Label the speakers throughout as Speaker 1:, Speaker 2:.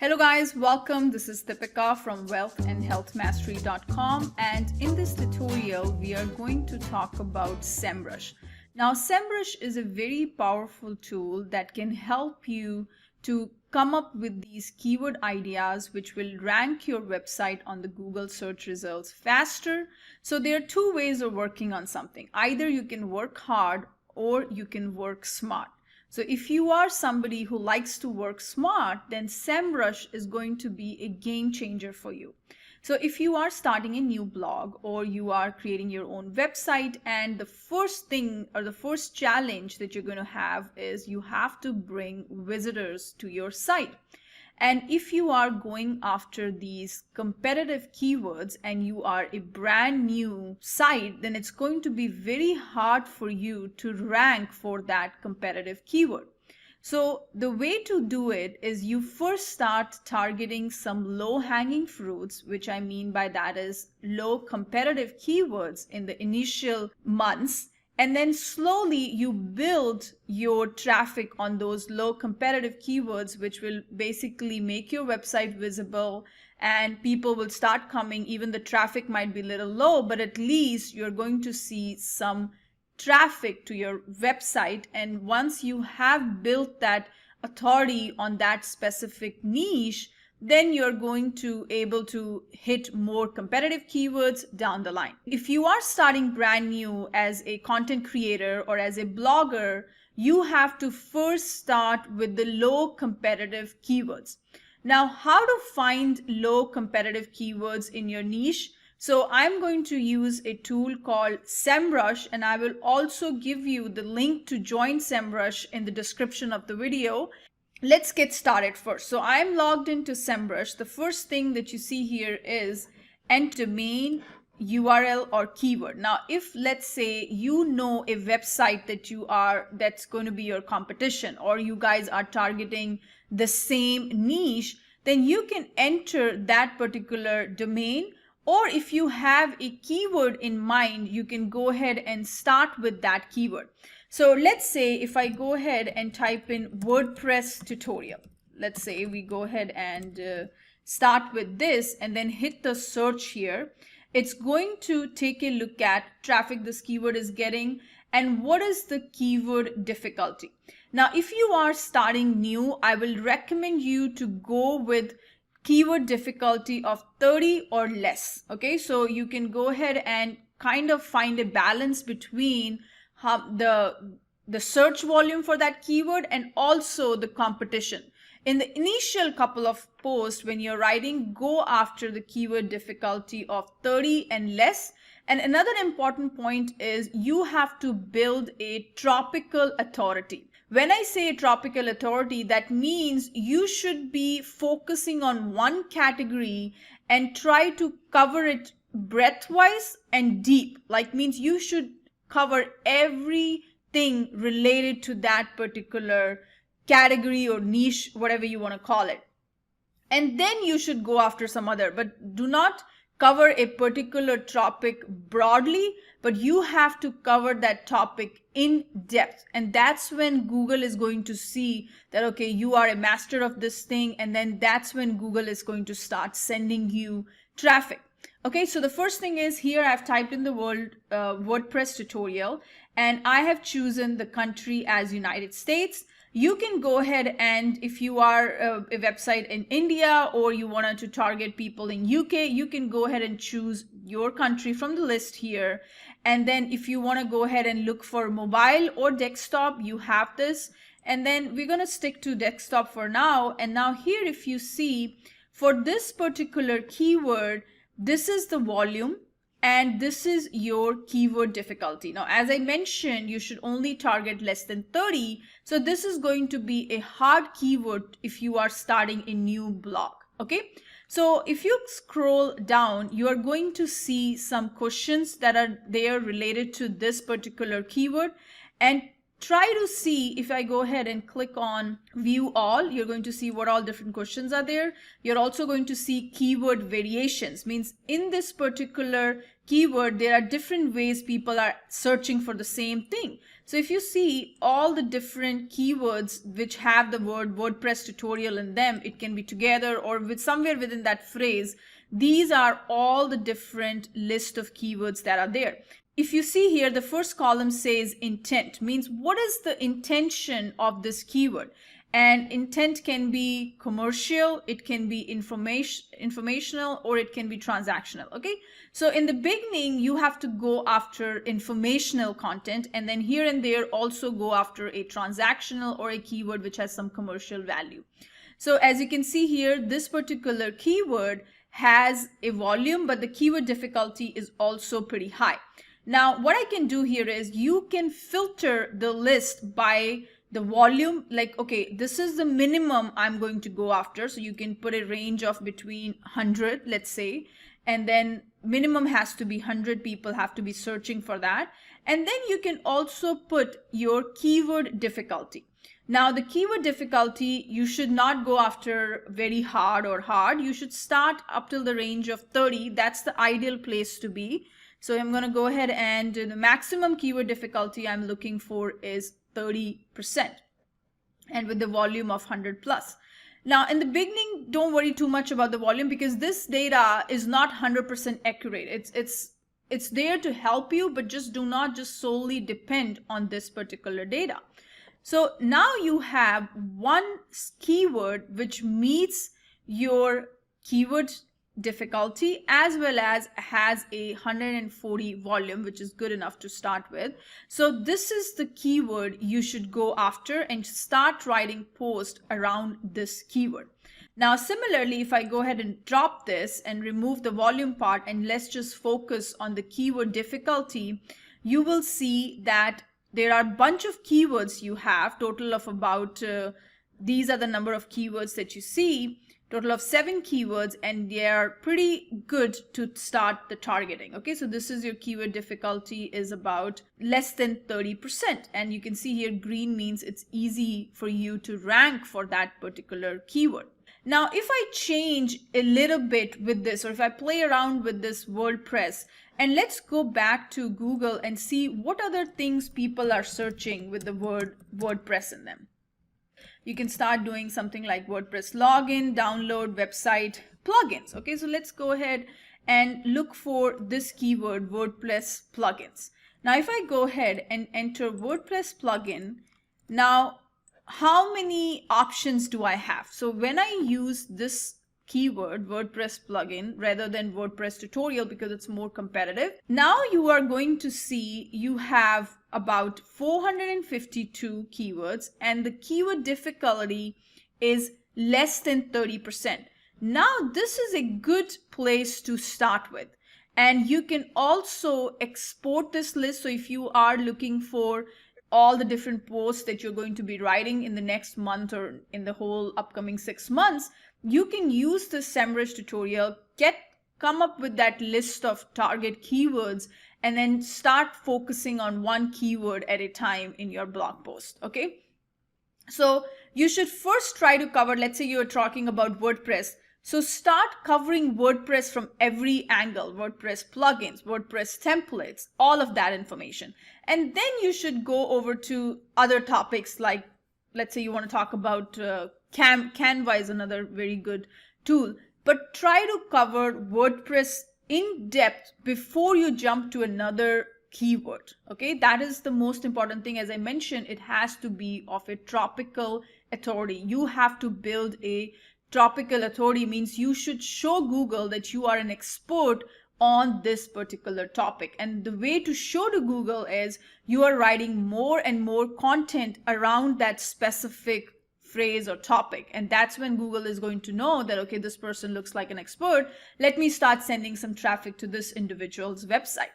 Speaker 1: Hello guys, welcome. This is Deepika from wealthandhealthmastery.com, and in this tutorial we are going to talk about Semrush. Now Semrush is a very powerful tool that can help you to come up with these keyword ideas which will rank your website on the Google search results faster. So there are two ways of working on something. Either you can work hard or you can work smart. So if you are somebody who likes to work smart, then Semrush is going to be a game changer for you. So if you are starting a new blog or you are creating your own website, and the first thing or the first challenge that you're going to have is you have to bring visitors to your site. And if you are going after these competitive keywords and you are a brand new site, then it's going to be very hard for you to rank for that competitive keyword. So the way to do it is you first start targeting some low-hanging fruits, which I mean by that is low competitive keywords in the initial months. And then slowly you build your traffic on those low competitive keywords, which will basically make your website visible and people will start coming. Even the traffic might be a little low, but at least you're going to see some traffic to your website. And once you have built that authority on that specific niche, then you're going to able to hit more competitive keywords down the line. If you are starting brand new as a content creator or as a blogger, you have to first start with the low competitive keywords. Now, how to find low competitive keywords in your niche? So I'm going to use a tool called Semrush, and I will also give you the link to join Semrush in the description of the video. Let's get started first. So I'm logged into Semrush. The first thing that you see here is enter domain, URL or keyword. Now, if let's say you know a website that's going to be your competition, or you guys are targeting the same niche, then you can enter that particular domain. Or if you have a keyword in mind, you can go ahead and start with that keyword. So let's say if I go ahead and type in WordPress tutorial, let's say we go ahead and start with this and then hit the search here. It's going to take a look at traffic this keyword is getting and what is the keyword difficulty. Now, if you are starting new, I will recommend you to go with keyword difficulty of 30 or less. Okay, so you can go ahead and kind of find a balance between the search volume for that keyword and also the competition. In the initial couple of posts when you're writing, go after the keyword difficulty of 30 and less. And another important point is you have to build a tropical authority. When I say tropical authority, that means you should be focusing on one category and try to cover it breadth-wise and deep. Like means you should cover everything related to that particular category or niche, whatever you want to call it. And then you should go after some other, but do not cover a particular topic broadly, but you have to cover that topic in depth. And that's when Google is going to see that, okay, you are a master of this thing. And then that's when Google is going to start sending you traffic. Okay, so the first thing is here I've typed in the word WordPress tutorial and I have chosen the country as United States. You can go ahead and if you are a website in India or you wanted to target people in UK, you can go ahead and choose your country from the list here. And then if you want to go ahead and look for mobile or desktop, you have this. And then we're going to stick to desktop for now. And now here, if you see for this particular keyword, this is the volume and this is your keyword difficulty. Now, as I mentioned, you should only target less than 30. So this is going to be a hard keyword if you are starting a new blog. Okay. So if you scroll down, you are going to see some questions that are there related to this particular keyword. And try to see, if I go ahead and click on view all, you're going to see what all different questions are there. You're also going to see keyword variations, means in this particular keyword there are different ways people are searching for the same thing. So if you see all the different keywords which have the word WordPress tutorial in them, it can be together or with somewhere within that phrase. These are all the different list of keywords that are there. If you see here, the first column says intent, means what is the intention of this keyword? And intent can be commercial, it can be informational, or it can be transactional. Okay, so in the beginning you have to go after informational content, and then here and there also go after a transactional or a keyword which has some commercial value. So as you can see here, this particular keyword has a volume, but the keyword difficulty is also pretty high. Now, what I can do here is you can filter the list by the volume, like, okay, this is the minimum I'm going to go after. So you can put a range of between 100, let's say, and then minimum has to be 100 people have to be searching for that. And then you can also put your keyword difficulty. Now, the keyword difficulty, you should not go after very hard or hard. You should start up till the range of 30. That's the ideal place to be. So I'm going to go ahead and the maximum keyword difficulty I'm looking for is 30%, and with the volume of 100 plus. Now in the beginning, don't worry too much about the volume because this data is not 100% accurate. It's there to help you, but just do not just solely depend on this particular data. So now you have one keyword which meets your keyword difficulty as well as has a 140 volume, which is good enough to start with. So this is the keyword you should go after and start writing posts around this keyword. Now similarly, if I go ahead and drop this and remove the volume part and let's just focus on the keyword difficulty, you will see that there are a bunch of keywords you have, total of about these are the number of keywords that you see, total of 7 keywords, and they are pretty good to start the targeting. Okay, so this is your keyword difficulty is about less than 30%, and you can see here green means it's easy for you to rank for that particular keyword. Now if I change a little bit with this, or if I play around with this WordPress, and let's go back to Google and see what other things people are searching with the word WordPress in them. You can start doing something like WordPress login, download, website, plugins. Okay, so let's go ahead and look for this keyword, WordPress plugins. Now, if I go ahead and enter WordPress plugin, now how many options do I have? So when I use this keyword, WordPress plugin, rather than WordPress tutorial because it's more competitive, now you are going to see you have about 452 keywords and the keyword difficulty is less than 30%. Now this is a good place to start with, and you can also export this list. So if you are looking for all the different posts that you're going to be writing in the next month or in the whole upcoming 6 months, you can use the Semrush tutorial, come up with that list of target keywords, and then start focusing on one keyword at a time in your blog post. Okay, so you should first try to cover, let's say you're talking about WordPress, so start covering WordPress from every angle, WordPress plugins, WordPress templates, all of that information. And then you should go over to other topics, like let's say you want to talk about Canva is another very good tool, but try to cover WordPress in depth before you jump to another keyword. Okay, that is the most important thing. As I mentioned, it has to be of a topical authority. You have to build a topical authority, means you should show Google that you are an expert on this particular topic. And the way to show to Google is you are writing more and more content around that specific phrase or topic, and that's when Google is going to know that, okay, this person looks like an expert, let me start sending some traffic to this individual's website.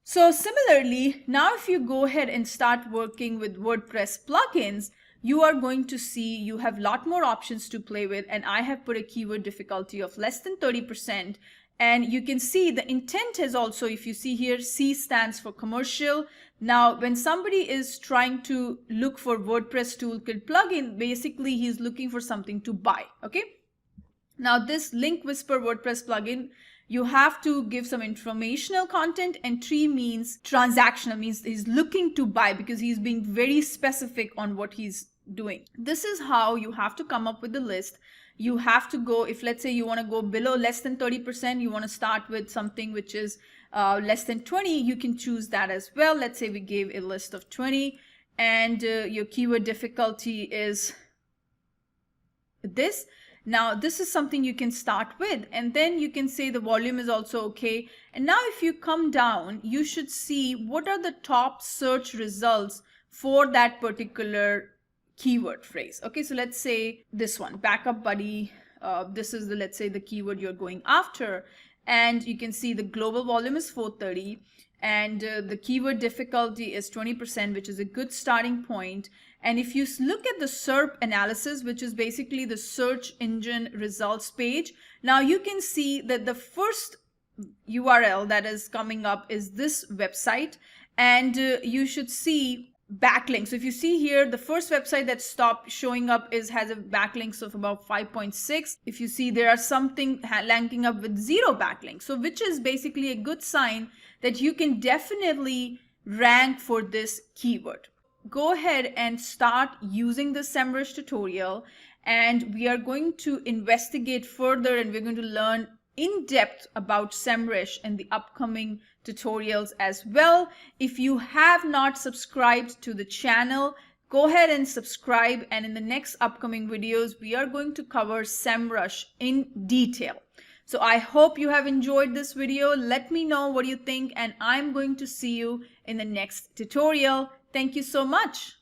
Speaker 1: So similarly, now if you go ahead and start working with WordPress plugins, you are going to see you have a lot more options to play with, and I have put a keyword difficulty of less than 30%, And you can see the intent is also, if you see here, C stands for commercial. Now, when somebody is trying to look for WordPress Toolkit plugin, basically he's looking for something to buy, okay? Now, this Link Whisper WordPress plugin, you have to give some informational content, and 3 means transactional, means he's looking to buy because he's being very specific on what he's doing. This is how you have to come up with the list. You have to go, if let's say you want to go below less than 30%, you want to start with something which is less than 20, you can choose that as well. Let's say we gave a list of 20, and your keyword difficulty is this. Now, this is something you can start with, and then you can say the volume is also okay. And now if you come down, you should see what are the top search results for that particular keyword phrase. Okay, so let's say this one, backup buddy. This is the, let's say, the keyword you're going after, and you can see the global volume is 430, and the keyword difficulty is 20%, which is a good starting point. And if you look at the SERP analysis, which is basically the search engine results page, now you can see that the first URL that is coming up is this website, and you should see backlinks. So if you see here, the first website that stopped showing up has a backlinks of about 5.6. If you see, there are something linking up with 0 backlinks, so which is basically a good sign that you can definitely rank for this keyword. Go ahead and start using the Semrush tutorial, and we are going to investigate further, and we're going to learn in depth about Semrush in the upcoming tutorials as well. If you have not subscribed to the channel, go ahead and subscribe, and in the next upcoming videos we are going to cover Semrush in detail. So I hope you have enjoyed this video. Let me know what you think, and I'm going to see you in the next tutorial. Thank you so much.